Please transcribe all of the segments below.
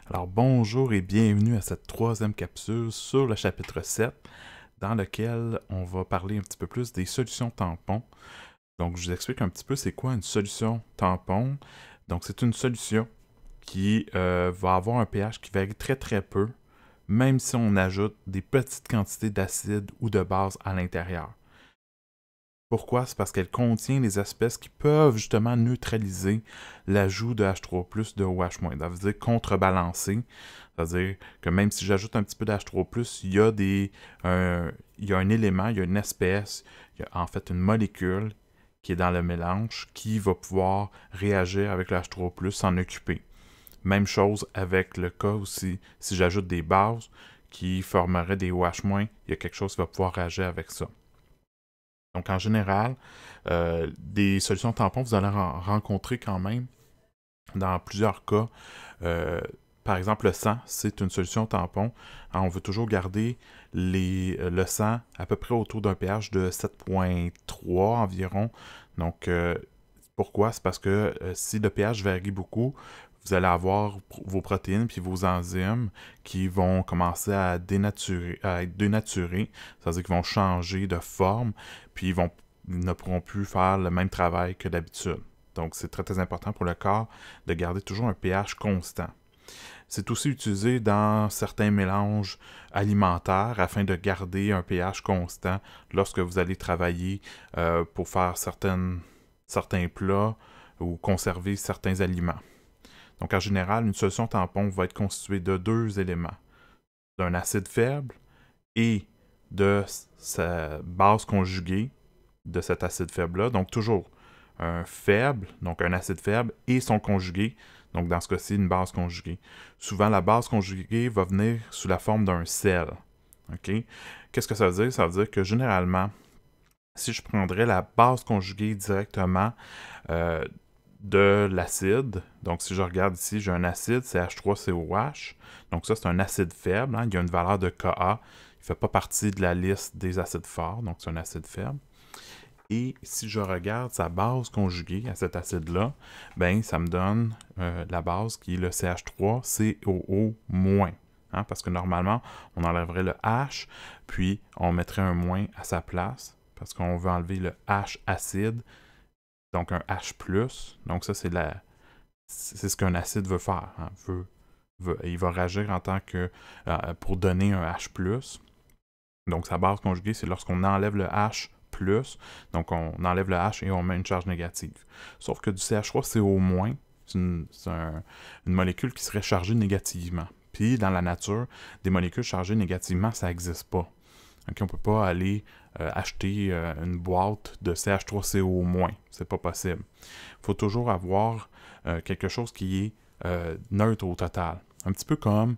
Alors bonjour et bienvenue à cette troisième capsule sur le chapitre 7 dans lequel on va parler un petit peu plus des solutions tampons. Donc je vous explique un petit peu c'est quoi une solution tampon. Donc c'est une solution qui va avoir un pH qui varie très très peu, même si on ajoute des petites quantités d'acide ou de base à l'intérieur. Pourquoi? C'est parce qu'elle contient les espèces qui peuvent justement neutraliser l'ajout de H3+, de OH-, ça veut dire contrebalancer. C'est-à-dire que même si j'ajoute un petit peu d'H3+, il y a un élément, il y a une espèce, il y a en fait une molécule qui est dans le mélange qui va pouvoir réagir avec le H3+, s'en occuper. Même chose avec le cas aussi, si j'ajoute des bases qui formeraient des OH-, il y a quelque chose qui va pouvoir réagir avec ça. Donc, en général, des solutions tampons, vous allez en rencontrer quand même dans plusieurs cas. Par exemple, le sang, c'est une solution tampon. Alors, on veut toujours garder le sang à peu près autour d'un pH de 7,3 environ. Donc, pourquoi? C'est parce que si le pH varie beaucoup, vous allez avoir vos protéines puis vos enzymes qui vont commencer à être dénaturés, c'est-à-dire qu'ils vont changer de forme, puis ils ne pourront plus faire le même travail que d'habitude. Donc, c'est très, très important pour le corps de garder toujours un pH constant. C'est aussi utilisé dans certains mélanges alimentaires afin de garder un pH constant lorsque vous allez travailler pour faire certains plats ou conserver certains aliments. Donc, en général, une solution tampon va être constituée de deux éléments, d'un acide faible et de sa base conjuguée de cet acide faible-là. Donc, toujours un faible, donc un acide faible, et son conjugué, donc dans ce cas-ci, une base conjuguée. Souvent, la base conjuguée va venir sous la forme d'un sel. OK? Qu'est-ce que ça veut dire? Ça veut dire que généralement, si je prendrais la base conjuguée directement de l'acide. Donc, si je regarde ici, j'ai un acide, c'est H3COH. Donc, ça, c'est un acide faible. Il y a une valeur de Ka. Il ne fait pas partie de la liste des acides forts. Donc, c'est un acide faible. Et si je regarde sa base conjuguée à cet acide-là, ben, ça me donne la base qui est le CH3COO-. Parce que normalement, on enlèverait le H, puis on mettrait un moins à sa place, parce qu'on veut enlever le H acide, donc un H+. Donc ça, c'est ce qu'un acide veut faire. Il va réagir en tant que pour donner un H+. Donc sa base conjuguée, c'est lorsqu'on enlève le H+, donc on enlève le H et on met une charge négative. Sauf que du CH3CO-, c'est une molécule qui serait chargée négativement. Puis dans la nature, des molécules chargées négativement, ça n'existe pas. Okay, on ne peut pas aller acheter une boîte de CH3CO-, c'est pas possible. Il faut toujours avoir quelque chose qui est neutre au total. Un petit peu comme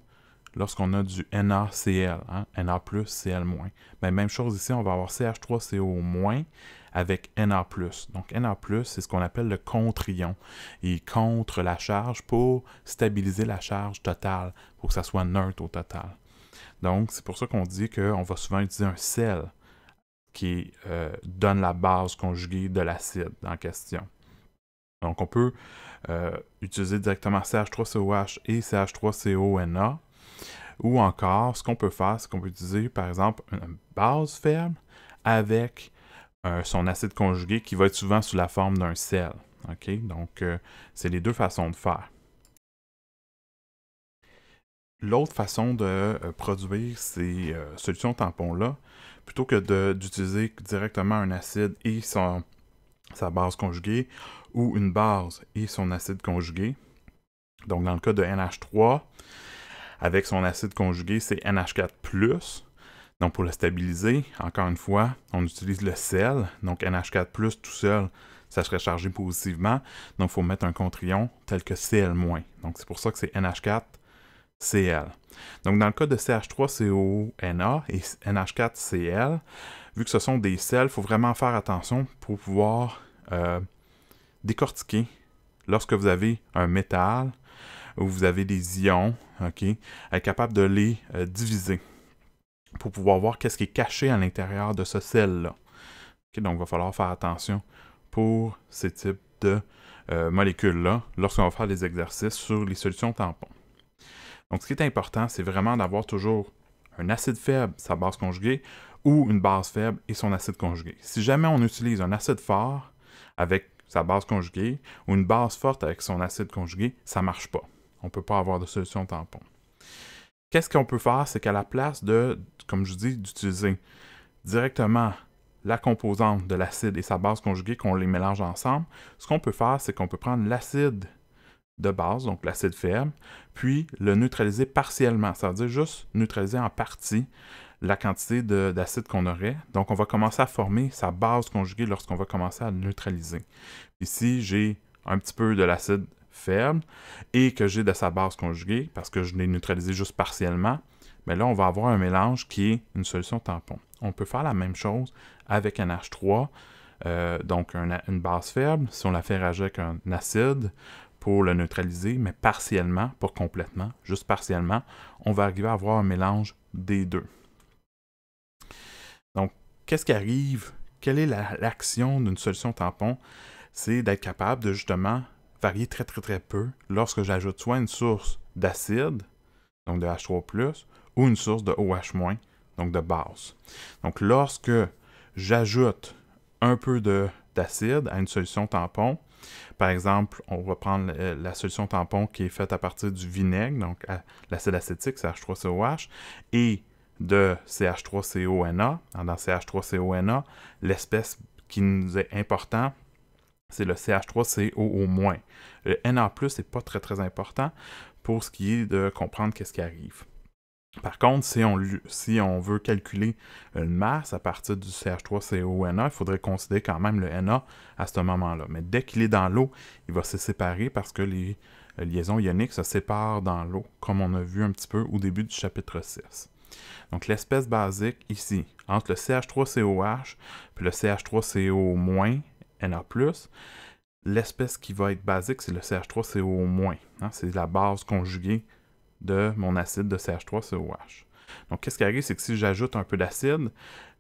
lorsqu'on a du NaCl, Na+, Cl-. Ben, même chose ici, on va avoir CH3CO- avec Na+. Donc Na+, c'est ce qu'on appelle le contre-ion. Il contre la charge pour stabiliser la charge totale, pour que ça soit neutre au total. Donc, c'est pour ça qu'on dit qu'on va souvent utiliser un sel qui donne la base conjuguée de l'acide en question. Donc, on peut utiliser directement CH3COH et CH3CONA. Ou encore, ce qu'on peut faire, c'est qu'on peut utiliser, par exemple, une base faible avec son acide conjugué qui va être souvent sous la forme d'un sel. Okay? Donc, c'est les deux façons de faire. L'autre façon de produire ces solutions tampons-là, plutôt que d'utiliser directement un acide et sa base conjuguée, ou une base et son acide conjugué, donc dans le cas de NH3, avec son acide conjugué, c'est NH4+. Donc pour le stabiliser, encore une fois, on utilise le sel, donc NH4+, tout seul, ça serait chargé positivement, donc il faut mettre un contre-ion tel que Cl-. Donc c'est pour ça que c'est NH4, Cl. Donc, dans le cas de CH3CONA et NH4Cl, vu que ce sont des sels, il faut vraiment faire attention pour pouvoir décortiquer lorsque vous avez un métal ou vous avez des ions, être capable de les diviser pour pouvoir voir qu'est-ce qui est caché à l'intérieur de ce sel-là. Donc, il va falloir faire attention pour ces types de molécules-là lorsqu'on va faire des exercices sur les solutions tampons. Donc, ce qui est important, c'est vraiment d'avoir toujours un acide faible, sa base conjuguée, ou une base faible et son acide conjugué. Si jamais on utilise un acide fort avec sa base conjuguée ou une base forte avec son acide conjugué, ça ne marche pas. On ne peut pas avoir de solution tampon. Qu'est-ce qu'on peut faire? C'est qu'à la place de, comme je dis, d'utiliser directement la composante de l'acide et sa base conjuguée, qu'on les mélange ensemble, ce qu'on peut faire, c'est qu'on peut prendre l'acide de base, donc l'acide faible, puis le neutraliser partiellement, ça veut dire juste neutraliser en partie la quantité d'acide qu'on aurait. Donc, on va commencer à former sa base conjuguée lorsqu'on va commencer à neutraliser. Ici, j'ai un petit peu de l'acide faible et que j'ai de sa base conjuguée, parce que je l'ai neutralisé juste partiellement, mais là, on va avoir un mélange qui est une solution tampon. On peut faire la même chose avec un H3, donc une base faible, si on la fait réagir avec un acide, pour le neutraliser, mais partiellement, pas complètement, juste partiellement, on va arriver à avoir un mélange des deux. Donc, qu'est-ce qui arrive? Quelle est l'action d'une solution tampon? C'est d'être capable de justement varier très peu lorsque j'ajoute soit une source d'acide, donc de H3+, ou une source de OH-, donc de base. Donc, lorsque j'ajoute un peu d'acide à une solution tampon, par exemple, on va prendre la solution tampon qui est faite à partir du vinaigre, donc l'acide acétique, CH3COH, et de CH3CONA. Dans CH3CONA, l'espèce qui nous est important, c'est le CH3COO-. Le Na+, n'est pas très important pour ce qui est de comprendre qu'est-ce qui arrive. Par contre, si on veut calculer une masse à partir du CH3CONA, il faudrait considérer quand même le Na à ce moment-là. Mais dès qu'il est dans l'eau, il va se séparer parce que les liaisons ioniques se séparent dans l'eau, comme on a vu un petit peu au début du chapitre 6. Donc l'espèce basique ici, entre le CH3COH et le CH3CO-, Na+, l'espèce qui va être basique, c'est le CH3CO-. C'est la base conjuguée de mon acide de CH3COH. Donc, qu'est-ce qui arrive, c'est que si j'ajoute un peu d'acide,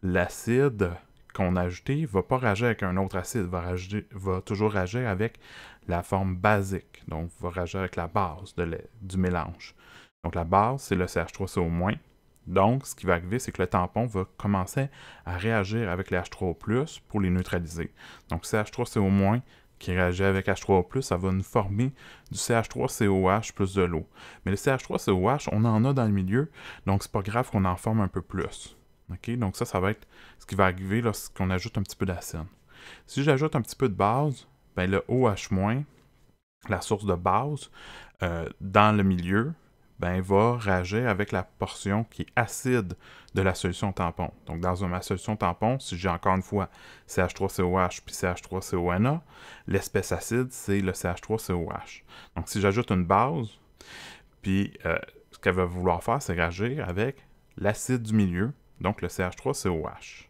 l'acide qu'on a ajouté ne va pas réagir avec un autre acide, va toujours réagir avec la forme basique, donc va réagir avec la base du mélange. Donc, la base, c'est le CH3CO-. Donc, ce qui va arriver, c'est que le tampon va commencer à réagir avec les H3O+, pour les neutraliser. Donc, CH3CO- qui réagit avec H3O+, ça va nous former du CH3COH plus de l'eau. Mais le CH3COH, on en a dans le milieu, donc c'est pas grave qu'on en forme un peu plus. Okay? Donc ça va être ce qui va arriver lorsqu'on ajoute un petit peu d'acide. Si j'ajoute un petit peu de base, ben le OH-, la source de base, dans le milieu, ben, va réagir avec la portion qui est acide de la solution tampon. Donc, dans ma solution tampon, si j'ai encore une fois CH3COH puis CH3CONA, l'espèce acide, c'est le CH3COH. Donc, si j'ajoute une base, puis ce qu'elle va vouloir faire, c'est réagir avec l'acide du milieu, donc le CH3COH.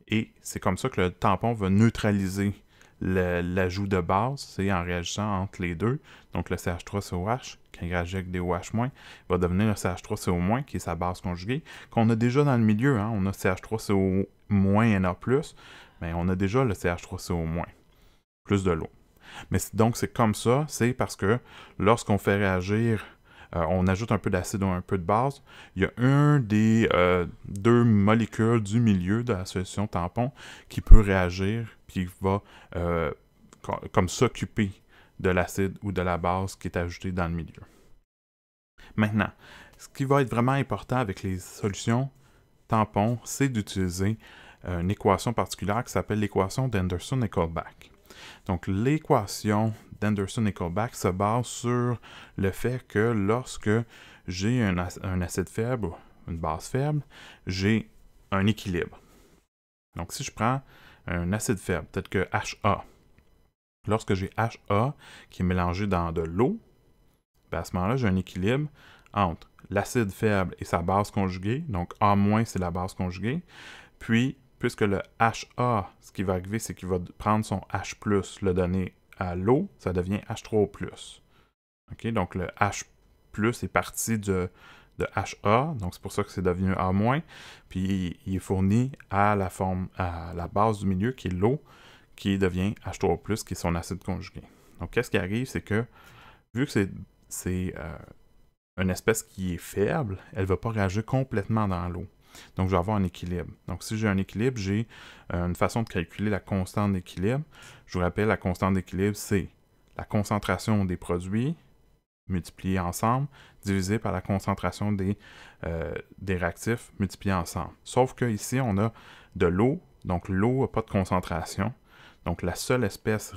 Et c'est comme ça que le tampon va neutraliser l'ajout de base, c'est en réagissant entre les deux. Donc le CH3COH, quand il réagit avec des OH-, va devenir le CH3CO-, qui est sa base conjuguée, qu'on a déjà dans le milieu. Hein? On a CH3CO- Na+, mais on a déjà le CH3CO-, plus de l'eau. Mais donc c'est comme ça, c'est parce que lorsqu'on fait réagir, on ajoute un peu d'acide ou un peu de base, il y a un des deux molécules du milieu de la solution tampon qui peut réagir, puis va comme s'occuper de l'acide ou de la base qui est ajoutée dans le milieu. Maintenant, ce qui va être vraiment important avec les solutions tampons, c'est d'utiliser une équation particulière qui s'appelle l'équation d'Henderson-Equelbach. Donc, l'équation d'Henderson-Equelbach se base sur le fait que lorsque j'ai un acide faible, une base faible, j'ai un équilibre. Donc, si je prends un acide faible, peut-être que HA, lorsque j'ai HA qui est mélangé dans de l'eau, ben à ce moment-là, j'ai un équilibre entre l'acide faible et sa base conjuguée. Donc, A- c'est la base conjuguée. Puis, puisque le HA, ce qui va arriver, c'est qu'il va prendre son H+, le donner à l'eau, ça devient H3O+. Okay? Donc, le H+, est parti de HA, donc c'est pour ça que c'est devenu A-, puis il est fourni à la base du milieu, qui est l'eau, qui devient H3O+, qui est son acide conjugué. Donc, qu'est-ce qui arrive, c'est que, vu que c'est une espèce qui est faible, elle ne va pas réagir complètement dans l'eau. Donc, je vais avoir un équilibre. Donc, si j'ai un équilibre, j'ai une façon de calculer la constante d'équilibre. Je vous rappelle, la constante d'équilibre, c'est la concentration des produits multipliés ensemble, divisé par la concentration des réactifs multipliés ensemble. Sauf que ici, on a de l'eau, donc l'eau n'a pas de concentration. Donc, la seule espèce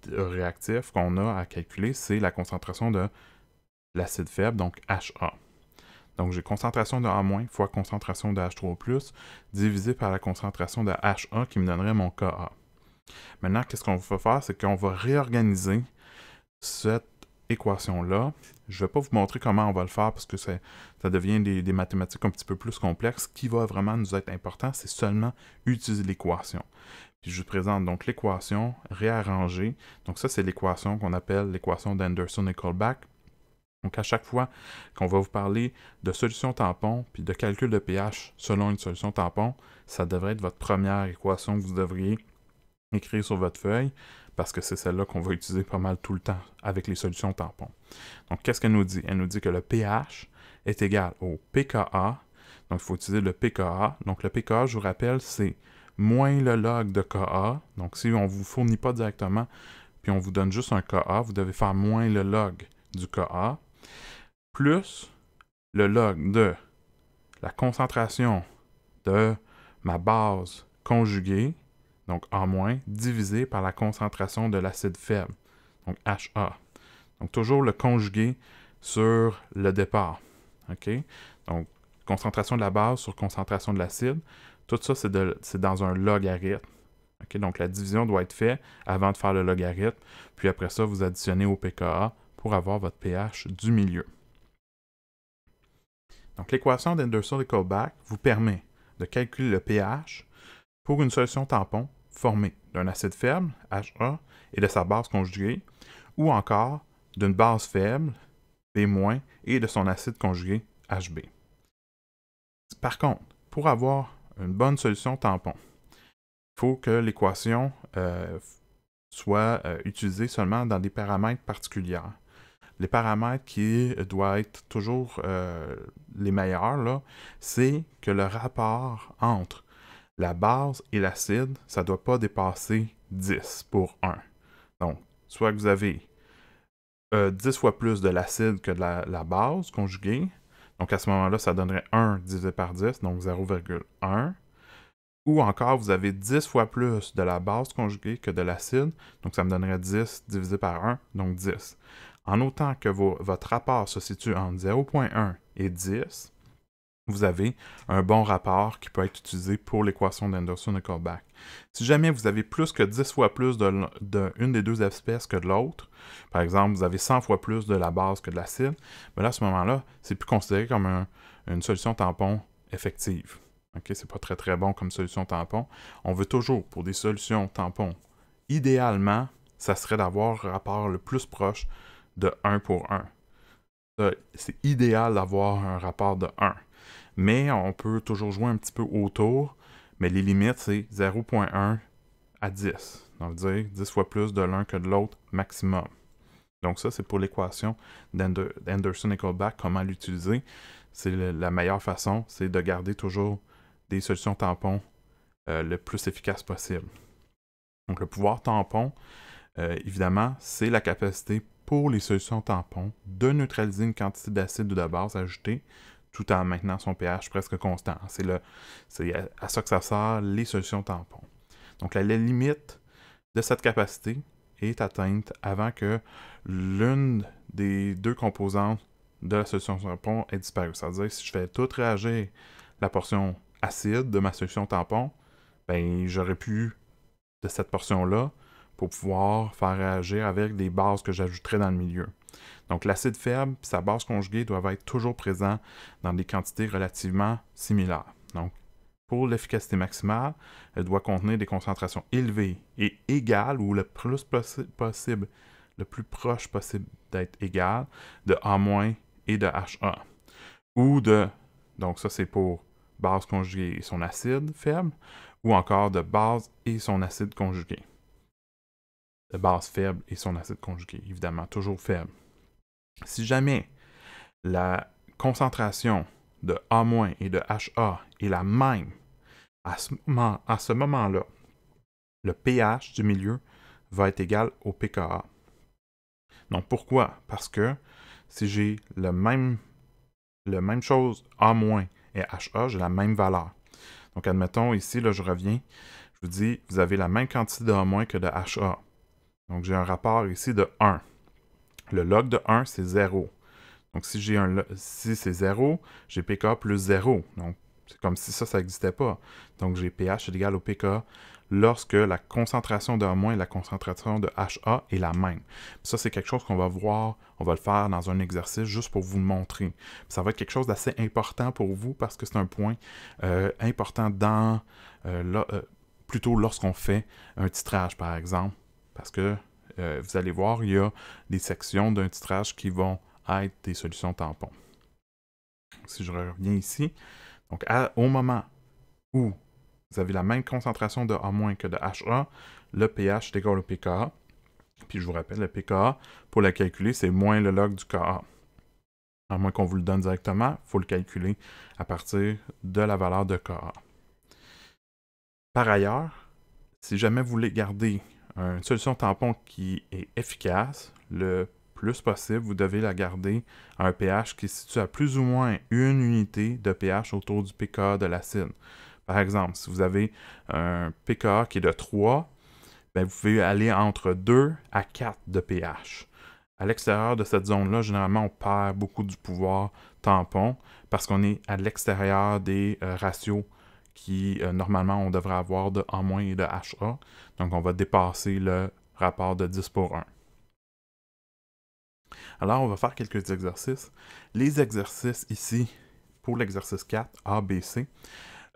réactif qu'on a à calculer, c'est la concentration de l'acide faible, donc HA. Donc, j'ai concentration de A- fois concentration de H3+, divisé par la concentration de HA qui me donnerait mon Ka. Maintenant, qu'est-ce qu'on va faire? C'est qu'on va réorganiser cette équation-là. Je ne vais pas vous montrer comment on va le faire parce que ça devient des mathématiques un petit peu plus complexes. Ce qui va vraiment nous être important, c'est seulement utiliser l'équation. Puis je vous présente donc l'équation réarrangée. Donc ça, c'est l'équation qu'on appelle l'équation d'Anderson-Ecclebach. Donc, à chaque fois qu'on va vous parler de solution tampon puis de calcul de pH selon une solution tampon, ça devrait être votre première équation que vous devriez écrire sur votre feuille parce que c'est celle-là qu'on va utiliser pas mal tout le temps avec les solutions tampons. Donc, qu'est-ce qu'elle nous dit? Elle nous dit que le pH est égal au pKa. Donc, il faut utiliser le pKa. Donc, le pKa, je vous rappelle, c'est moins le log de Ka. Donc, si on ne vous fournit pas directement puis on vous donne juste un Ka, vous devez faire moins le log du Ka plus le log de la concentration de ma base conjuguée, donc A-, divisé par la concentration de l'acide faible, donc HA. Donc toujours le conjugué sur le départ. OK? Donc concentration de la base sur concentration de l'acide. Tout ça, c'est dans un logarithme. OK? Donc la division doit être faite avant de faire le logarithme. Puis après ça, vous additionnez au pKa pour avoir votre pH du milieu. Donc, l'équation d'Anderson-Ecclebach vous permet de calculer le pH pour une solution tampon formée d'un acide faible, HA, et de sa base conjuguée, ou encore d'une base faible, B-, et de son acide conjugué, HB. Par contre, pour avoir une bonne solution tampon, il faut que l'équation soit utilisée seulement dans des paramètres particuliers. Les paramètres qui doivent être toujours les meilleurs, c'est que le rapport entre la base et l'acide, ça ne doit pas dépasser 10 pour 1. Donc, soit que vous avez 10 fois plus de l'acide que de la base conjuguée, donc à ce moment-là, ça donnerait 1 divisé par 10, donc 0,1. Ou encore, vous avez 10 fois plus de la base conjuguée que de l'acide, donc ça me donnerait 10 divisé par 1, donc 10. En autant que votre rapport se situe entre 0,1 et 10, vous avez un bon rapport qui peut être utilisé pour l'équation d'Anderson-Ecclebach. Si jamais vous avez plus que 10 fois plus d'une des deux espèces que de l'autre, par exemple, vous avez 100 fois plus de la base que de l'acide, bien là, à ce moment-là, c'est plus considéré comme une solution tampon effective. Okay? C'est pas très très bon comme solution tampon. On veut toujours, pour des solutions tampons, idéalement, ça serait d'avoir un rapport le plus proche de 1 pour 1. C'est idéal d'avoir un rapport de 1. Mais on peut toujours jouer un petit peu autour, mais les limites, c'est 0,1 à 10. Donc, dire 10 fois plus de l'un que de l'autre maximum. Donc ça, c'est pour l'équation d'Anderson-Ecclebach, comment l'utiliser. C'est la meilleure façon, c'est de garder toujours des solutions tampons le plus efficace possible. Donc le pouvoir tampon, évidemment, c'est la capacité pour les solutions tampons de neutraliser une quantité d'acide ou de base ajoutée tout en maintenant son pH presque constant. C'est à ça que ça sert les solutions tampons. Donc la limite de cette capacité est atteinte avant que l'une des deux composantes de la solution tampon ait disparu. C'est-à-dire si je fais tout réagir la portion acide de ma solution tampon, ben j'aurais pu de cette portion-là pour pouvoir faire réagir avec des bases que j'ajouterais dans le milieu. Donc l'acide faible et sa base conjuguée doivent être toujours présents dans des quantités relativement similaires. Donc pour l'efficacité maximale, elle doit contenir des concentrations élevées et égales ou le plus possible, le plus proche possible d'être égal de A- et de HA. Ou de, donc ça c'est pour base conjuguée et son acide faible, ou encore de base et son acide conjugué. De base faible et son acide conjugué, évidemment, toujours faible. Si jamais la concentration de A- et de HA est la même, à ce moment-là, le pH du milieu va être égal au pKa. Donc pourquoi? Parce que si j'ai la même chose A- et HA, j'ai la même valeur. Donc admettons ici, là, je reviens, je vous dis, vous avez la même quantité de A- que de HA. Donc j'ai un rapport ici de 1. Le log de 1, c'est 0. Donc si c'est 0, j'ai pK plus 0. Donc c'est comme si ça n'existait pas. Donc j'ai pH est égal au pK lorsque la concentration de A- et la concentration de HA est la même. Puis ça, c'est quelque chose qu'on va voir, on va le faire dans un exercice juste pour vous le montrer. Puis ça va être quelque chose d'assez important pour vous parce que c'est un point important dans plutôt lorsqu'on fait un titrage, par exemple. Parce que vous allez voir, il y a des sections d'un titrage qui vont être des solutions tampons. Si je reviens ici, donc au moment où vous avez la même concentration de A- que de HA, le pH est égal au pKa. Puis je vous rappelle, le pKa, pour le calculer, c'est moins le log du Ka. À moins qu'on vous le donne directement, il faut le calculer à partir de la valeur de Ka. Par ailleurs, si jamais vous voulez garder une solution tampon qui est efficace, le plus possible, vous devez la garder à un pH qui se situe à plus ou moins une unité de pH autour du pKa de l'acide. Par exemple, si vous avez un pKa qui est de 3, bien, vous pouvez aller entre 2 à 4 de pH. À l'extérieur de cette zone-là, généralement, on perd beaucoup du pouvoir tampon parce qu'on est à l'extérieur des ratios qui, normalement, on devrait avoir de A- et de HA. Donc, on va dépasser le rapport de 10:1. Alors, on va faire quelques exercices. Les exercices ici, pour l'exercice 4, A, B, C,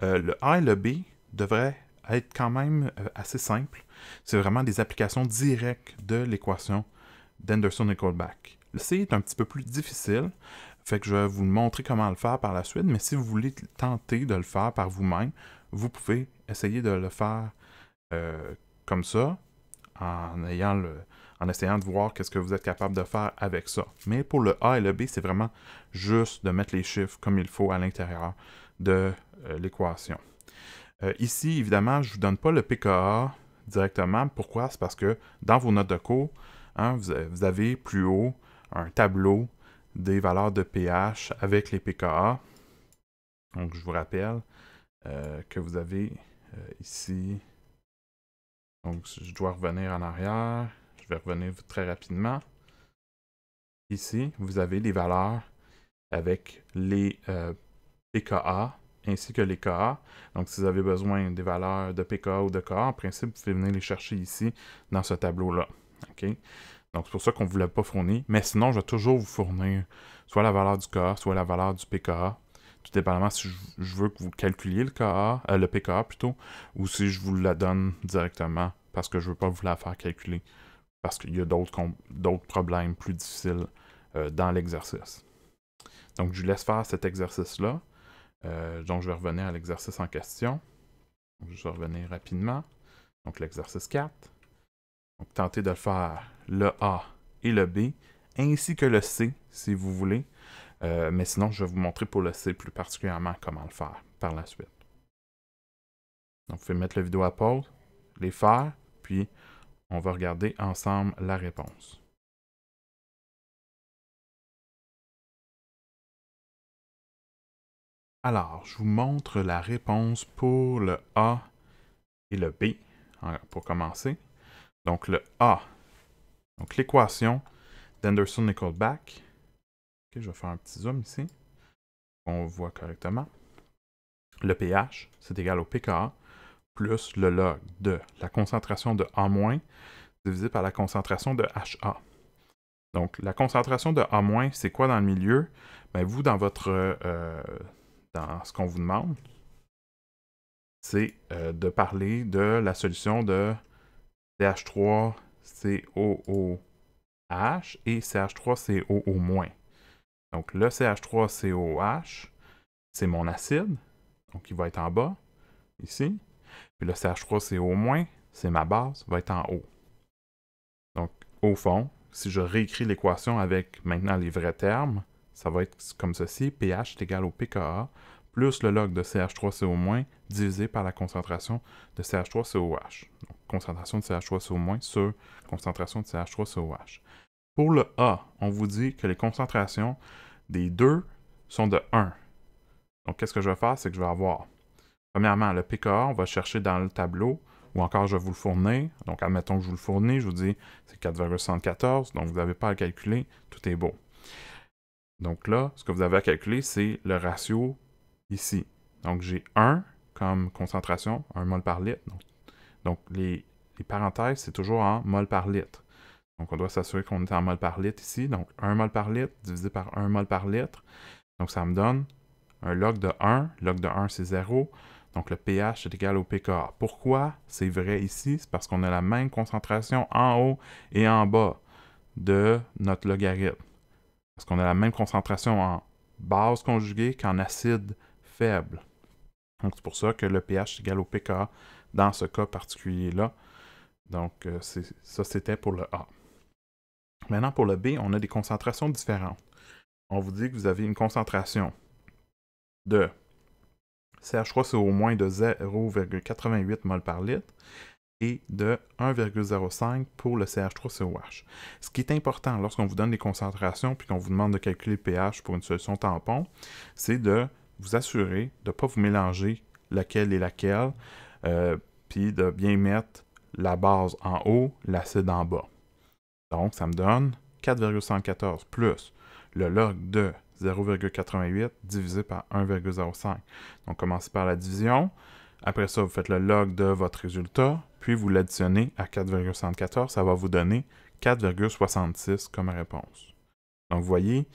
le A et le B devraient être quand même assez simples. C'est vraiment des applications directes de l'équation d'Henderson-Equalbach. Le C est un petit peu plus difficile, fait que je vais vous montrer comment le faire par la suite, mais si vous voulez tenter de le faire par vous-même, vous pouvez essayer de le faire comme ça, en essayant de voir qu'est-ce que vous êtes capable de faire avec ça. Mais pour le A et le B, c'est vraiment juste de mettre les chiffres comme il faut à l'intérieur de l'équation. Ici, évidemment, je ne vous donne pas le pKa directement. Pourquoi? C'est parce que dans vos notes de cours, hein, vous avez plus haut un tableau des valeurs de pH avec les pKa. Donc, je vous rappelle que vous avez ici... Donc, je dois revenir en arrière. Je vais revenir très rapidement. Ici, vous avez les valeurs avec les pKa ainsi que les Ka. Donc, si vous avez besoin des valeurs de pKa ou de Ka, en principe, vous pouvez venir les chercher ici, dans ce tableau-là. Okay? Donc, c'est pour ça qu'on ne vous l'a pas fourni. Mais sinon, je vais toujours vous fournir soit la valeur du Ka, soit la valeur du pKa. Tout dépendamment si je veux que vous calculiez le pKa plutôt, ou si je vous la donne directement parce que je ne veux pas vous la faire calculer. Parce qu'il y a d'autres problèmes plus difficiles dans l'exercice. Donc, je vous laisse faire cet exercice-là. Donc, je vais revenir à l'exercice en question. Donc, je vais revenir rapidement. Donc, l'exercice 4. Donc, tentez de le faire le A et le B, ainsi que le C, si vous voulez. Mais sinon, je vais vous montrer pour le C plus particulièrement comment le faire par la suite. Donc, vous pouvez mettre la vidéo à pause, les faire, puis on va regarder ensemble la réponse. Alors, je vous montre la réponse pour le A et le B, pour commencer. Donc, le A, donc l'équation d'Henderson-Equalbach. Okay, je vais faire un petit zoom ici. On voit correctement. Le pH, c'est égal au pKa plus le log de la concentration de A- divisé par la concentration de HA. Donc, la concentration de A-, c'est quoi dans le milieu? Ben, vous, dans ce qu'on vous demande, c'est de parler de la solution de CH3COOH et CH3COO-. Donc, le CH3COOH, c'est mon acide, donc il va être en bas, ici. Puis le CH3CO-, c'est ma base, va être en haut. Donc, au fond, si je réécris l'équation avec maintenant les vrais termes, ça va être comme ceci, pH est égal au pKa plus le log de CH3CO- divisé par la concentration de CH3COH. Donc, concentration de CH3CO- sur concentration de CH3COH. Pour le A, on vous dit que les concentrations des deux sont de 1. Donc, qu'est-ce que je vais faire? C'est que je vais avoir, premièrement, le pKa, on va chercher dans le tableau, ou encore je vais vous le fournir. Donc, admettons que je vous le fournis, je vous dis c'est 4,74, donc vous n'avez pas à le calculer, tout est beau. Donc là, ce que vous avez à calculer, c'est le ratio ici. Donc, j'ai 1 comme concentration, 1 mol par litre. Donc les parenthèses, c'est toujours en mol par litre. Donc, on doit s'assurer qu'on est en mol par litre ici. Donc, 1 mol par litre divisé par 1 mol par litre. Donc, ça me donne un log de 1. Log de 1, c'est 0. Donc, le pH est égal au pKa. Pourquoi c'est vrai ici? C'est parce qu'on a la même concentration en haut et en bas de notre logarithme. Parce qu'on a la même concentration en base conjuguée qu'en acide faible. Donc, c'est pour ça que le pH est égal au pKa dans ce cas particulier-là. Donc, ça, c'était pour le A. Maintenant, pour le B, on a des concentrations différentes. On vous dit que vous avez une concentration de CH3CO- de 0,88 mol par litre et de 1,05 pour le CH3COH. Ce qui est important lorsqu'on vous donne des concentrations puis qu'on vous demande de calculer le pH pour une solution tampon, c'est de vous assurer de ne pas vous mélanger laquelle et laquelle, puis de bien mettre la base en haut, l'acide en bas. Donc, ça me donne 4,74 plus le log de 0,88 divisé par 1,05. Donc, commencez par la division. Après ça, vous faites le log de votre résultat, puis vous l'additionnez à 4,74. Ça va vous donner 4,66 comme réponse. Donc, vous voyez,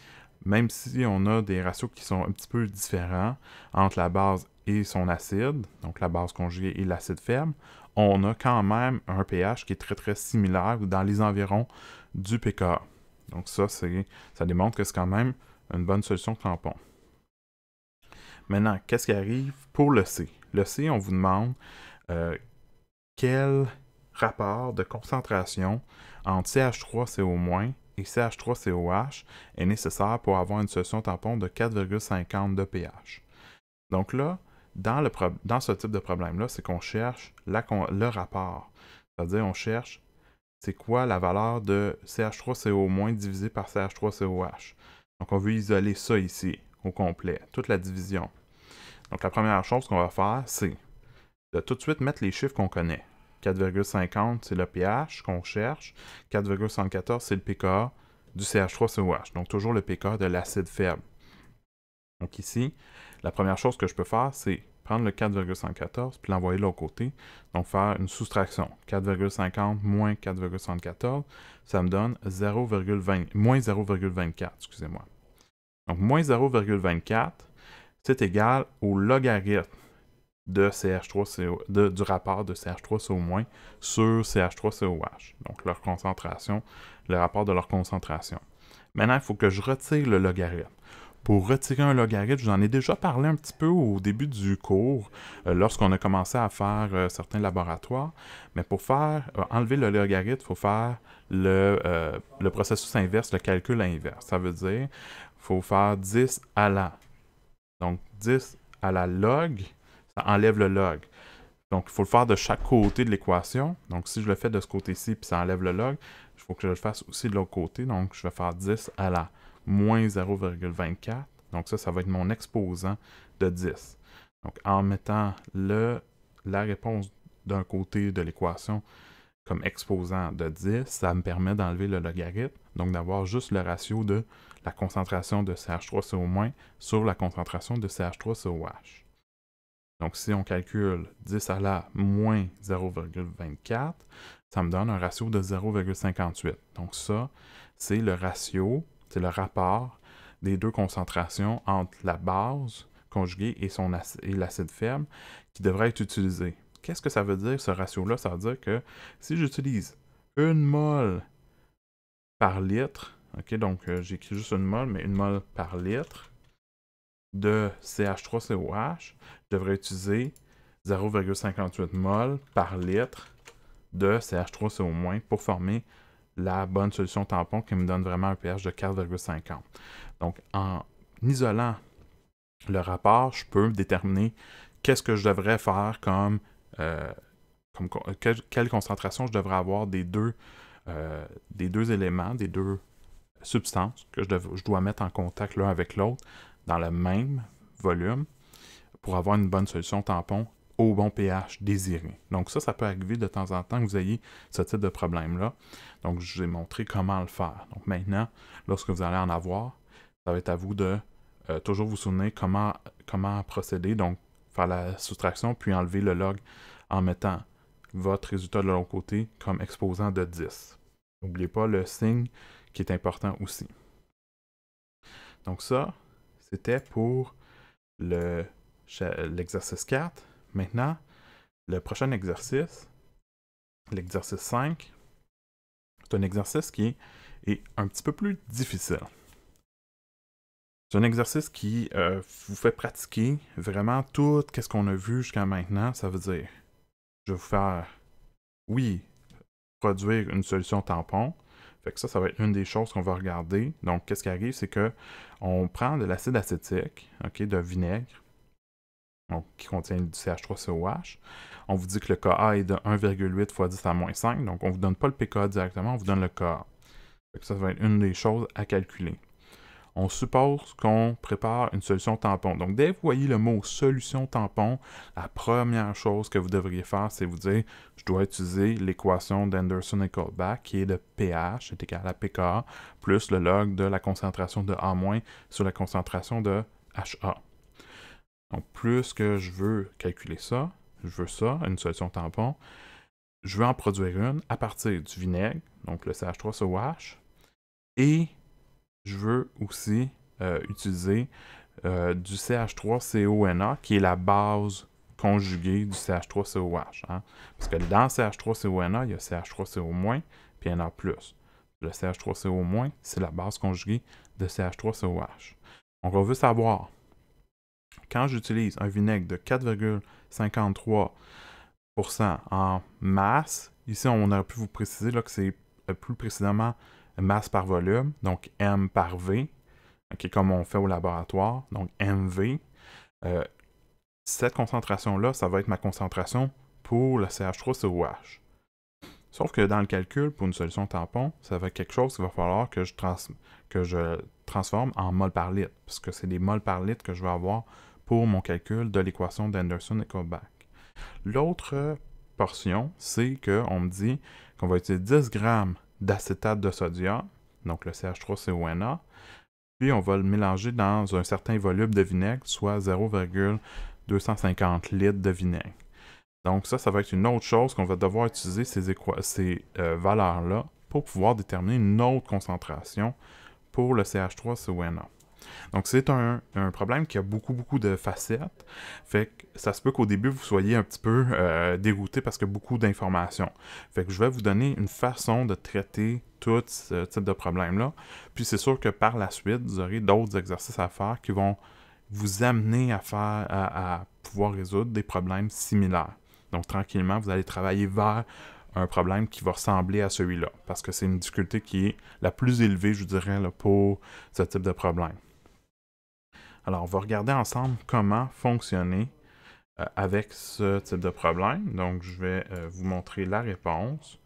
même si on a des ratios qui sont un petit peu différents entre la base et son acide, donc la base conjuguée et l'acide faible, on a quand même un pH qui est très très similaire dans les environs du pKa. Donc ça démontre que c'est quand même une bonne solution tampon. Maintenant, qu'est-ce qui arrive pour le C? Le C, on vous demande quel rapport de concentration entre CH3CO- et CH3COH est nécessaire pour avoir une solution tampon de 4,50 de pH. Donc là, dans ce type de problème-là, c'est qu'on cherche le rapport. C'est-à-dire, on cherche c'est quoi la valeur de CH3CO- divisé par CH3COH. Donc, on veut isoler ça ici, au complet, toute la division. Donc, la première chose qu'on va faire, c'est de tout de suite mettre les chiffres qu'on connaît. 4,50, c'est le pH qu'on cherche. 4,74, c'est le pKa du CH3COH. Donc, toujours le pKa de l'acide faible. Donc, ici, la première chose que je peux faire, c'est prendre le 4,74 puis l'envoyer de l'autre côté. Donc, faire une soustraction. 4,50 moins 4,74, ça me donne moins 0,24, excusez-moi. Donc, moins 0,24, c'est égal au logarithme de du rapport de CH3CO- sur CH3COH. Donc, leur concentration, le rapport de leur concentration. Maintenant, il faut que je retire le logarithme. Pour retirer un logarithme, je vous en ai déjà parlé un petit peu au début du cours, lorsqu'on a commencé à faire certains laboratoires. Mais pour enlever le logarithme, il faut faire le processus inverse, le calcul inverse. Ça veut dire qu'il faut faire 10 à la. Donc, 10 à la log, ça enlève le log. Donc, il faut le faire de chaque côté de l'équation. Donc, si je le fais de ce côté-ci, puis ça enlève le log, il faut que je le fasse aussi de l'autre côté. Donc, je vais faire 10 à la moins 0,24. Donc, ça va être mon exposant de 10. Donc, en mettant la réponse d'un côté de l'équation comme exposant de 10, ça me permet d'enlever le logarithme. Donc, d'avoir juste le ratio de la concentration de CH3CO- sur la concentration de CH3COH. Donc, si on calcule 10 à la moins 0,24, ça me donne un ratio de 0,58. Donc, ça, c'est le ratio, c'est le rapport des deux concentrations entre la base conjuguée et l'acide faible qui devrait être utilisé. Qu'est-ce que ça veut dire, ce ratio-là? Ça veut dire que si j'utilise 1 mol par litre, ok, donc j'écris juste 1 mol, mais 1 mol par litre de CH3COH, je devrais utiliser 0,58 mol par litre de CH3CO- pour former la bonne solution tampon qui me donne vraiment un pH de 4,50. Donc, en isolant le rapport, je peux déterminer qu'est-ce que je devrais faire quelle concentration je devrais avoir des deux éléments, des deux substances que je dois mettre en contact l'un avec l'autre dans le même volume pour avoir une bonne solution tampon au bon pH désiré. Donc ça peut arriver de temps en temps que vous ayez ce type de problème-là. Donc je vous ai montré comment le faire. Donc maintenant, lorsque vous allez en avoir, ça va être à vous de toujours vous souvenir comment procéder. Donc faire la soustraction, puis enlever le log en mettant votre résultat de l'autre côté comme exposant de 10. N'oubliez pas le signe qui est important aussi. Donc ça, c'était pour l'exercice 4. Maintenant, le prochain exercice, l'exercice 5, c'est un exercice qui est un petit peu plus difficile. C'est un exercice qui vous fait pratiquer vraiment tout ce qu'on a vu jusqu'à maintenant. Ça veut dire, je vais vous faire, oui, produire une solution tampon. Fait que ça va être une des choses qu'on va regarder. Donc, qu'est-ce qui arrive, c'est que on prend de l'acide acétique, de vinaigre, donc, qui contient du CH3COH. On vous dit que le Ka est de 1,8 fois 10 à moins 5, donc on ne vous donne pas le pKa directement, on vous donne le Ka. Fait que ça va être une des choses à calculer. On suppose qu'on prépare une solution tampon. Donc, dès que vous voyez le mot solution tampon, la première chose que vous devriez faire, c'est vous dire je dois utiliser l'équation d'Anderson et Kullback, qui est le pH est égal à pKa, plus le log de la concentration de A- sur la concentration de HA. Donc, plus que je veux calculer ça, je veux ça, une solution tampon, je veux en produire une à partir du vinaigre, donc le CH3COH, et je veux aussi utiliser du CH3CONA, qui est la base conjuguée du CH3COH. Hein? Parce que dans CH3CONA, il y a CH3CO-, puis NA+. Le CH3CO-, c'est la base conjuguée de CH3COH. Donc, on veut savoir, quand j'utilise un vinaigre de 4,53% en masse, ici, on aurait pu vous préciser là, que c'est plus précisément masse par volume, donc M par V, comme on fait au laboratoire, donc MV. Cette concentration-là, ça va être ma concentration pour le CH3COH. Sauf que dans le calcul, pour une solution tampon, ça va être quelque chose qu'il va falloir que je transforme en mol par litre, parce que c'est des mols par litre que je vais avoir pour mon calcul de l'équation d'Anderson et Kullback. L'autre portion, c'est qu'on me dit qu'on va utiliser 10 grammes d'acétate de sodium, donc le CH3CONA, puis on va le mélanger dans un certain volume de vinaigre, soit 0,250 litres de vinaigre. Donc ça va être une autre chose qu'on va devoir utiliser ces valeurs-là pour pouvoir déterminer une autre concentration pour le CH3CONA. Donc, c'est un problème qui a beaucoup de facettes. Fait que ça se peut qu'au début, vous soyez un petit peu dérouté parce qu'il y a beaucoup d'informations. Fait que je vais vous donner une façon de traiter tout ce type de problème-là. Puis, c'est sûr que par la suite, vous aurez d'autres exercices à faire qui vont vous amener à pouvoir résoudre des problèmes similaires. Donc, tranquillement, vous allez travailler vers un problème qui va ressembler à celui-là, parce que c'est une difficulté qui est la plus élevée, je dirais, là, pour ce type de problème. Alors, on va regarder ensemble comment fonctionner avec ce type de problème. Donc, je vais vous montrer la réponse.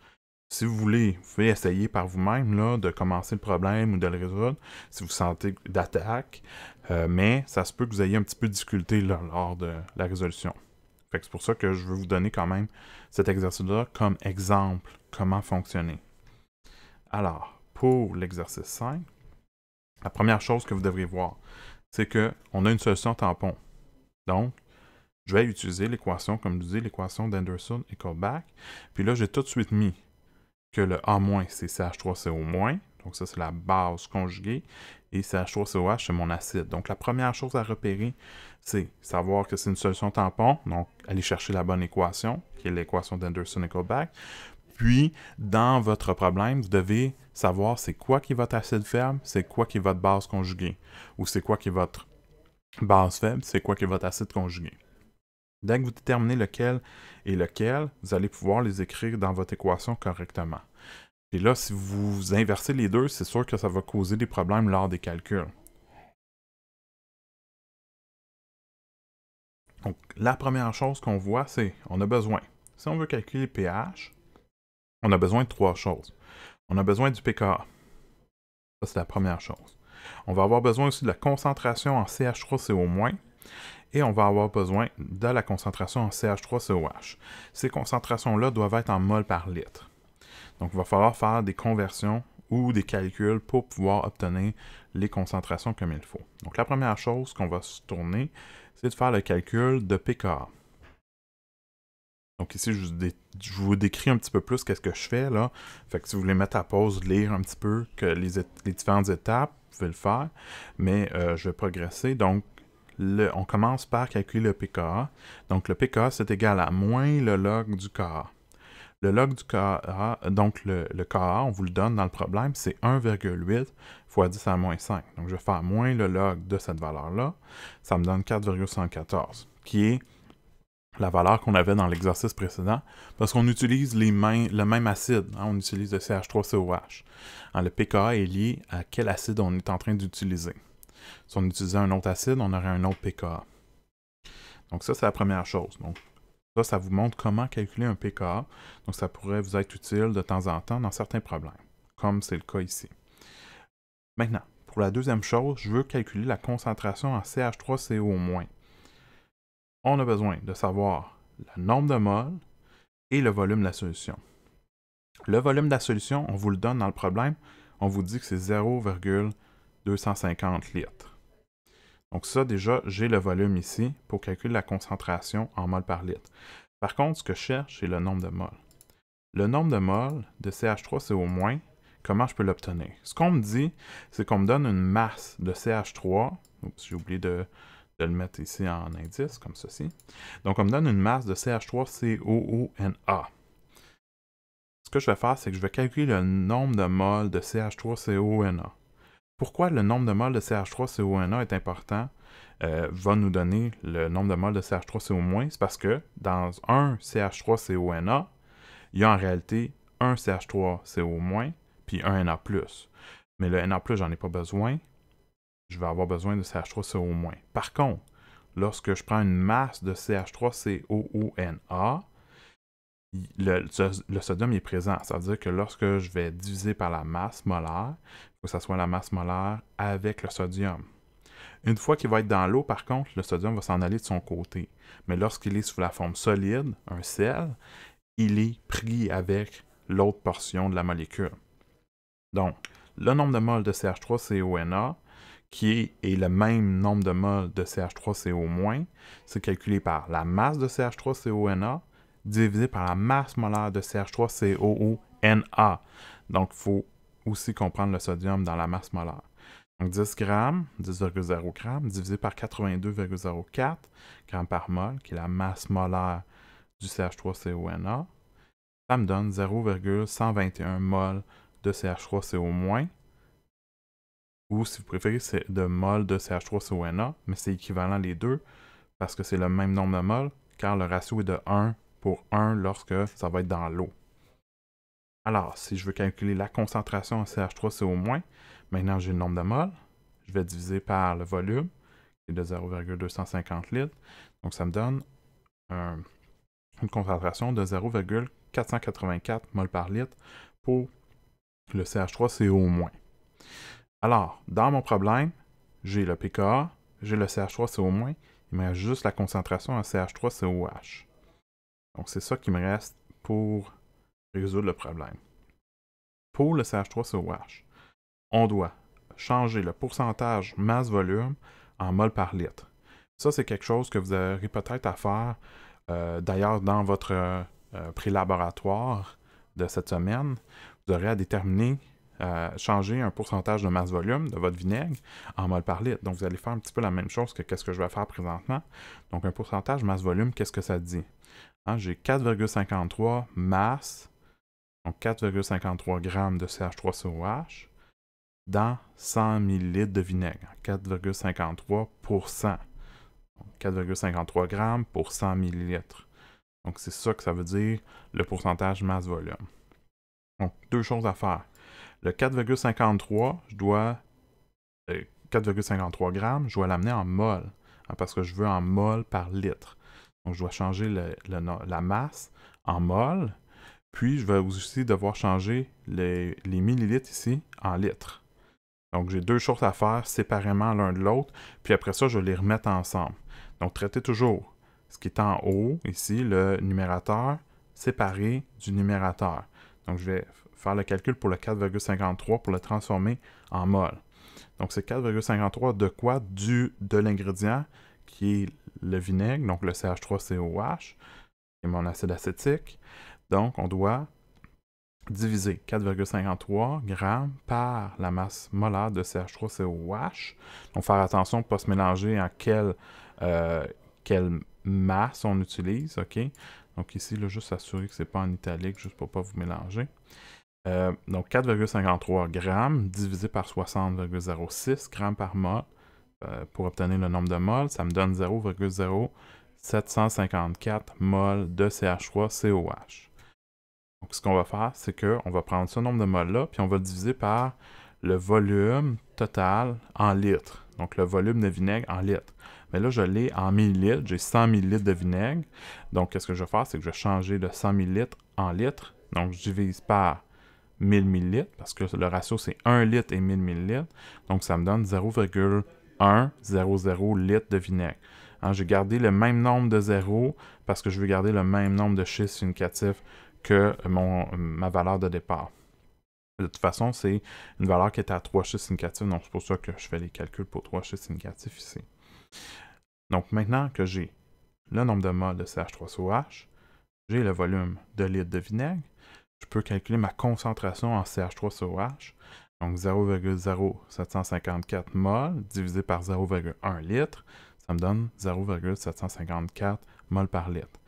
Si vous voulez, vous pouvez essayer par vous-même de commencer le problème ou de le résoudre si vous sentez d'attaque, mais ça se peut que vous ayez un petit peu de difficulté lors de la résolution. C'est pour ça que je veux vous donner quand même cet exercice-là comme exemple, comment fonctionner. Alors, pour l'exercice 5, la première chose que vous devriez voir, c'est qu'on a une solution tampon. Donc, je vais utiliser l'équation, comme je disais, l'équation d'Anderson et Kullback. Puis là, j'ai tout de suite mis que le A-, c'est CH3CO-. Donc ça, c'est la base conjuguée. Et CH3COH, c'est mon acide. Donc la première chose à repérer, c'est savoir que c'est une solution tampon. Donc, aller chercher la bonne équation, qui est l'équation d'Anderson et Kullback. Puis, dans votre problème, vous devez savoir c'est quoi qui est votre acide faible, c'est quoi qui est votre base conjuguée. Ou c'est quoi qui est votre base faible, c'est quoi qui est votre acide conjugué. Dès que vous déterminez lequel et lequel, vous allez pouvoir les écrire dans votre équation correctement. Et là, si vous inversez les deux, c'est sûr que ça va causer des problèmes lors des calculs. Donc, la première chose qu'on voit, c'est on a besoin, si on veut calculer le pH, on a besoin de trois choses. On a besoin du pKa. Ça, c'est la première chose. On va avoir besoin aussi de la concentration en CH3CO-, et on va avoir besoin de la concentration en CH3COH. Ces concentrations-là doivent être en mol par litre. Donc, il va falloir faire des conversions ou des calculs pour pouvoir obtenir les concentrations comme il faut. Donc, la première chose qu'on va se tourner, c'est de faire le calcul de pKa. Donc ici, je vous décris un petit peu plus qu'est-ce que je fais là. Fait que si vous voulez mettre à pause, lire un petit peu que les différentes étapes, vous pouvez le faire. Mais je vais progresser. Donc, on commence par calculer le pKa. Donc, le pKa, c'est égal à moins le log du Ka. Le log du Ka, donc le Ka, on vous le donne dans le problème, c'est 1,8 fois 10 à la moins 5. Donc, je vais faire moins le log de cette valeur-là. Ça me donne 4,114, qui est la valeur qu'on avait dans l'exercice précédent, parce qu'on utilise le même acide, hein, on utilise le CH3COH. Hein, le pKa est lié à quel acide on est en train d'utiliser. Si on utilisait un autre acide, on aurait un autre pKa. Donc ça, c'est la première chose. Donc ça vous montre comment calculer un pKa. Donc ça pourrait vous être utile de temps en temps dans certains problèmes, comme c'est le cas ici. Maintenant, pour la deuxième chose, je veux calculer la concentration en CH3CO-. On a besoin de savoir le nombre de moles et le volume de la solution. Le volume de la solution, on vous le donne dans le problème, on vous dit que c'est 0,250 litres. Donc ça, déjà, j'ai le volume ici pour calculer la concentration en moles par litre. Par contre, ce que je cherche, c'est le nombre de moles. Le nombre de moles de CH3CO-, comment je peux l'obtenir? Ce qu'on me dit, c'est qu'on me donne une masse de CH3, oups, j'ai oublié de le mettre ici en indice, comme ceci. Donc, on me donne une masse de CH3COONA. Ce que je vais faire, c'est que je vais calculer le nombre de moles de CH3CONA. Pourquoi le nombre de moles de CH3CONA est important? Va nous donner le nombre de moles de CH3CO-, c'est parce que dans un CH3CONA, il y a en réalité un CH3CO-, puis un Na+. Mais le Na+, j'en ai pas besoin. Je vais avoir besoin de CH3CO-. Par contre, lorsque je prends une masse de CH3COONA, le sodium est présent. Ça veut dire que lorsque je vais diviser par la masse molaire, il faut que ce soit la masse molaire avec le sodium. Une fois qu'il va être dans l'eau, par contre, le sodium va s'en aller de son côté. Mais lorsqu'il est sous la forme solide, un sel, il est pris avec l'autre portion de la molécule. Donc, le nombre de moles de CH3CONA, qui est le même nombre de moles de CH3CO-, c'est calculé par la masse de CH3CONA divisé par la masse molaire de CH3COONA. Donc, il faut aussi comprendre le sodium dans la masse molaire. Donc, 10 grammes, 10,0 grammes, divisé par 82,04 grammes par mol, qui est la masse molaire du CH3CONA, ça me donne 0,121 mol de CH3CO-, ou si vous préférez, c'est de mol de CH3CONA, mais c'est équivalent les deux, parce que c'est le même nombre de moles, car le ratio est de 1 pour 1 lorsque ça va être dans l'eau. Alors, si je veux calculer la concentration en CH3CO-, maintenant j'ai le nombre de moles, je vais diviser par le volume, qui est de 0,250 litres, donc ça me donne une concentration de 0,484 mol par litre pour le CH3CO-. Alors, dans mon problème, j'ai le pKa, j'ai le CH3CO-, il me reste juste la concentration en CH3COH. Donc, c'est ça qui me reste pour résoudre le problème. Pour le CH3COH, on doit changer le pourcentage masse-volume en mol par litre. Ça, c'est quelque chose que vous aurez peut-être à faire, d'ailleurs, dans votre pré-laboratoire de cette semaine. Vous aurez à déterminer, changer un pourcentage de masse-volume de votre vinaigre en mol par litre. Donc, vous allez faire un petit peu la même chose que ce que je vais faire présentement. Donc, un pourcentage masse-volume, qu'est-ce que ça dit? Hein, j'ai 4,53 masse, donc 4,53 grammes de CH3COH dans 100 ml de vinaigre. 4,53%. 4,53 grammes pour 100 ml. Donc, c'est ça que ça veut dire le pourcentage masse-volume. Donc, deux choses à faire. Le 4,53, 4,53 grammes, je dois l'amener en mol, hein, parce que je veux en mol par litre. Donc, je dois changer la masse en mol, puis je vais aussi devoir changer les millilitres ici en litres. Donc, j'ai deux choses à faire séparément l'un de l'autre, puis après ça, je vais les remettre ensemble. Donc, traitez toujours ce qui est en haut, ici, le numérateur, séparé du numérateur. Donc, je vais faire le calcul pour le 4,53 pour le transformer en mol. Donc, c'est 4,53 de quoi? De l'ingrédient qui est le vinaigre, donc le CH3COH, et mon acide acétique. Donc, on doit diviser 4,53 grammes par la masse molaire de CH3COH. Donc, faire attention de ne pas se mélanger en quelle masse on utilise, OK? Donc ici, là, juste s'assurer que ce n'est pas en italique, juste pour ne pas vous mélanger. Donc 4,53 grammes divisé par 60,06 grammes par mol pour obtenir le nombre de moles, ça me donne 0,0754 moles de CH3COH. Donc ce qu'on va faire, c'est qu'on va prendre ce nombre de moles-là, puis on va le diviser par le volume total en litres. Donc le volume de vinaigre en litres. Mais là, je l'ai en millilitres. J'ai 100 millilitres de vinaigre. Donc, qu'est-ce que je vais faire? C'est que je vais changer le 100 millilitres en litres. Donc, je divise par 1000 millilitres, parce que le ratio, c'est 1 litre et 1000 millilitres. Donc, ça me donne 0,100 litres de vinaigre. Hein, j'ai gardé le même nombre de zéros parce que je veux garder le même nombre de chiffres significatifs que ma valeur de départ. De toute façon, c'est une valeur qui était à 3 chiffres significatifs, donc c'est pour ça que je fais les calculs pour 3 chiffres significatifs ici. Donc maintenant que j'ai le nombre de moles de CH3COH, j'ai le volume de litres de vinaigre, je peux calculer ma concentration en CH3COH, donc 0,0754 moles divisé par 0,1 litre, ça me donne 0,754 moles par litre.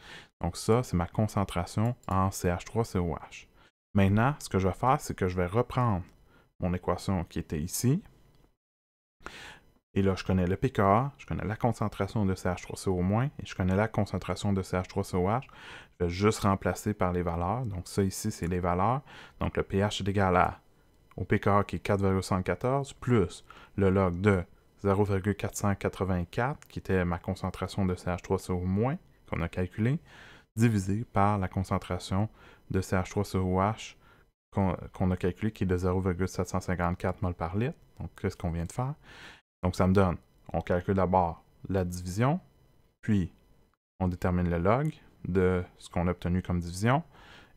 Donc ça, c'est ma concentration en CH3COH. Maintenant, ce que je vais faire, c'est que je vais reprendre mon équation qui était ici. Et là, je connais le pKa, je connais la concentration de CH3CO- et je connais la concentration de CH3COH. Je vais juste remplacer par les valeurs. Donc ça ici, c'est les valeurs. Donc le pH est égal au pKa qui est 4,74 plus le log de 0,484 qui était ma concentration de CH3CO- qu'on a calculé, divisé par la concentration de CH3COH qu'on a calculé qui est de 0,754 mol par litre. Donc, qu'est-ce qu'on vient de faire? Donc, ça me donne, on calcule d'abord la division, puis on détermine le log de ce qu'on a obtenu comme division,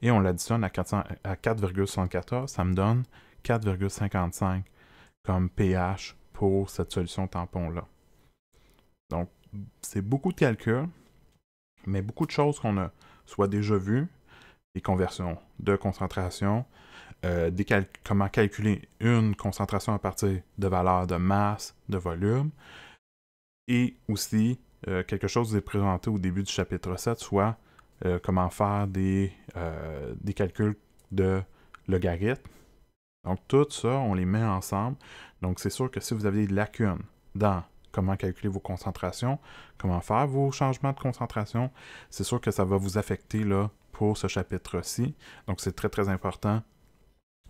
et on l'additionne à 4,74, ça me donne 4,55 comme pH pour cette solution tampon-là. Donc, c'est beaucoup de calculs, mais beaucoup de choses qu'on a soit déjà vues, des conversions de concentration, comment calculer une concentration à partir de valeurs de masse, de volume, et aussi quelque chose que j'ai présenté au début du chapitre 7, soit comment faire des calculs de logarithmes. Donc tout ça, on les met ensemble. Donc c'est sûr que si vous avez des lacunes dans comment calculer vos concentrations, comment faire vos changements de concentration, c'est sûr que ça va vous affecter là, pour ce chapitre-ci. Donc c'est très très important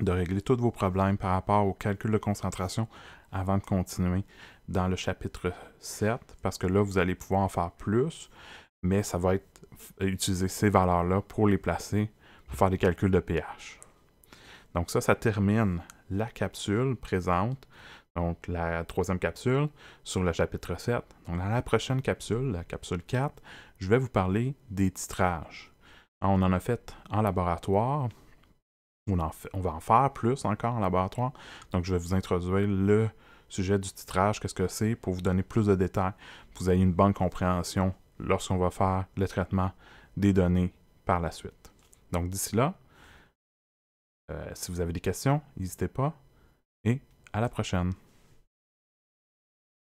de régler tous vos problèmes par rapport au calcul de concentration avant de continuer dans le chapitre 7, parce que là, vous allez pouvoir en faire plus, mais ça va être utiliser ces valeurs-là pour les placer, pour faire des calculs de pH. Donc ça termine la capsule présente, donc la troisième capsule sur le chapitre 7. Donc dans la prochaine capsule, la capsule 4, je vais vous parler des titrages. On en a fait en laboratoire. On va en faire plus encore en laboratoire. Donc, je vais vous introduire le sujet du titrage, qu'est-ce que c'est, pour vous donner plus de détails, pour que vous ayez une bonne compréhension lorsqu'on va faire le traitement des données par la suite. Donc, d'ici là, si vous avez des questions, n'hésitez pas et à la prochaine.